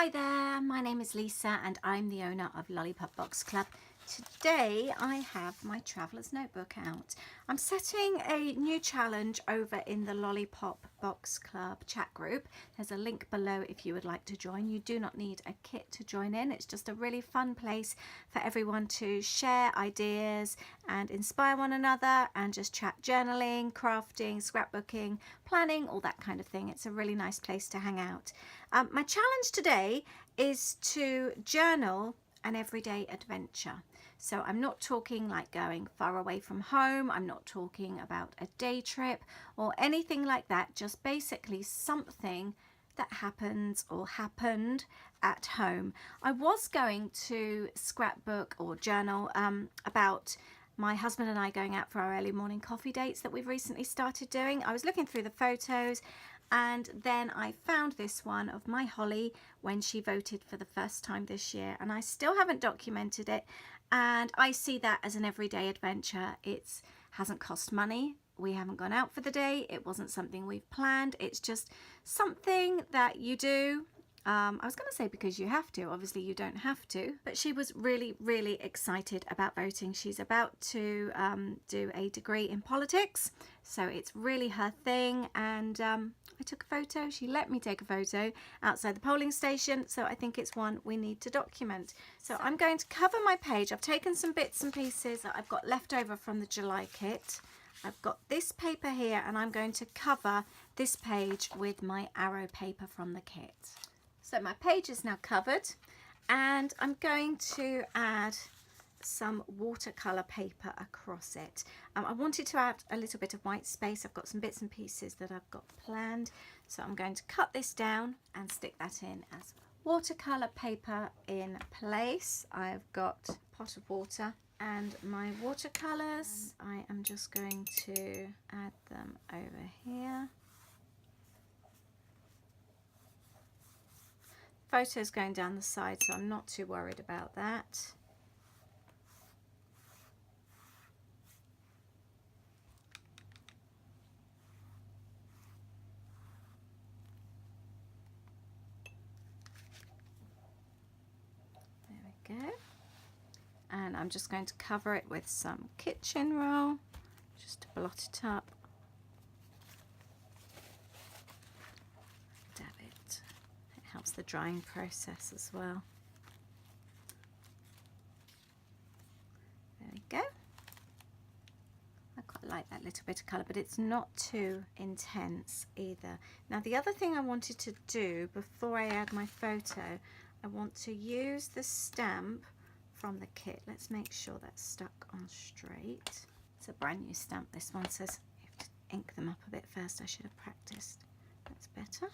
Hi there, my name is Lisa and I'm the owner of Lollipop Box Club. Today I have my Traveller's Notebook out. I'm setting a new challenge over in the Lollipop Box Club chat group. There's a link below if you would like to join. You do not need a kit to join in. It's just a really fun place for everyone to share ideas and inspire one another and just chat journaling, crafting, scrapbooking, planning, all that kind of thing. It's a really nice place to hang out. My challenge today is to journal an everyday adventure. So I'm not talking like going far away from home. I'm not talking about a day trip or anything like that. Just basically something that happens or happened at home. I was going to scrapbook or journal about my husband and I going out for our early morning coffee dates that we've recently started doing. I was looking through the photos and then I found this one of my Holly when she voted for the first time this year, and I still haven't documented it, and I see that as an everyday adventure. It hasn't cost money. We haven't gone out for the day. It wasn't something we've planned. It's just something that you do. I was going to say because you have to, obviously you don't have to, but she was really excited about voting. She's about to do a degree in politics, so it's really her thing, and I took a photo. She let me take a photo outside the polling station, so I think it's one we need to document. So I'm going to cover my page. I've taken some bits and pieces that I've got left over from the July kit. I've got this paper here, and I'm going to cover this page with my arrow paper from the kit. So my page is now covered, and I'm going to add some watercolor paper across it. I wanted to add a little bit of white space. I've got some bits and pieces that I've got planned, so I'm going to cut this down and stick that in as watercolor paper in place. I've got a pot of water and my watercolors. I am just going to add them over here. Photos going down the side, so I'm not too worried about that. There we go. And I'm just going to cover it with some kitchen roll just to blot it up. Dab it. It helps the drying process as well. There we go. I quite like that little bit of colour, but it's not too intense either. Now the other thing I wanted to do before I add my photo, I want to use the stamp from the kit. Let's make sure that's stuck on straight. It's a brand new stamp, this one, says you have to ink them up a bit first. I should have practiced. That's better.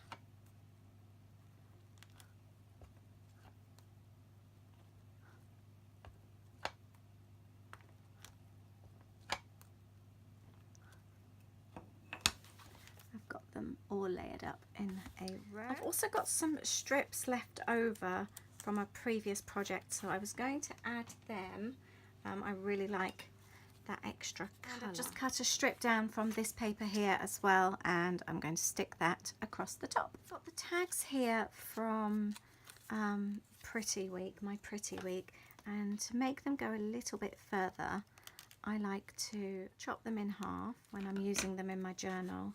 I've got them all layered up in a row. I've also got some strips left over from a previous project, so I was going to add them. I really like that extra colour. I've just cut a strip down from this paper here as well, and I'm going to stick that across the top. I've got the tags here from Pretty Week, my Pretty Week, and to make them go a little bit further, I like to chop them in half when I'm using them in my journal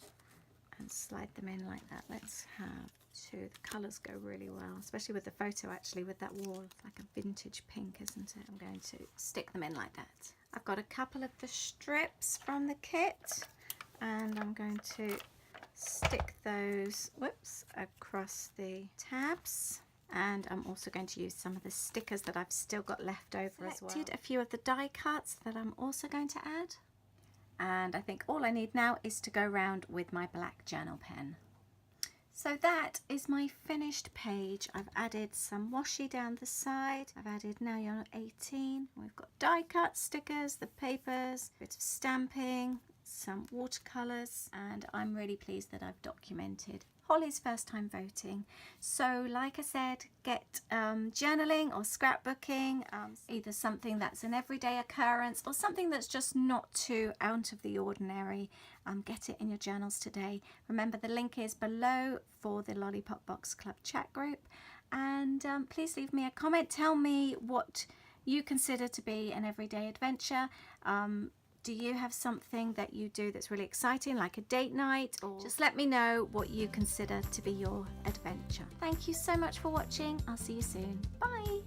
and slide them in like that. Let's have two. The colours go really well, especially with the photo, actually, with that wall. It's like a vintage pink, isn't it? I'm going to stick them in like that. I've got a couple of the strips from the kit, and I'm going to stick those, whoops, across the tabs. And I'm also going to use some of the stickers that I've still got left over as well. Selected a few of the die cuts that I'm also going to add. And I think all I need now is to go around with my black journal pen. So that is my finished page. I've added some washi down the side. I've added Now You're 18. We've got die cut stickers, the papers, a bit of stamping, some watercolours, and I'm really pleased that I've documented Holly's first time voting. So like I said, get journaling or scrapbooking, either something that's an everyday occurrence or something that's just not too out of the ordinary. Get it in your journals today. Remember, the link is below for the Lollipop Box Club chat group, and please leave me a comment. Tell me what you consider to be an everyday adventure. Do you have something that you do that's really exciting, like a date night? Or just let me know what you consider to be your adventure. Thank you so much for watching. I'll see you soon. Bye.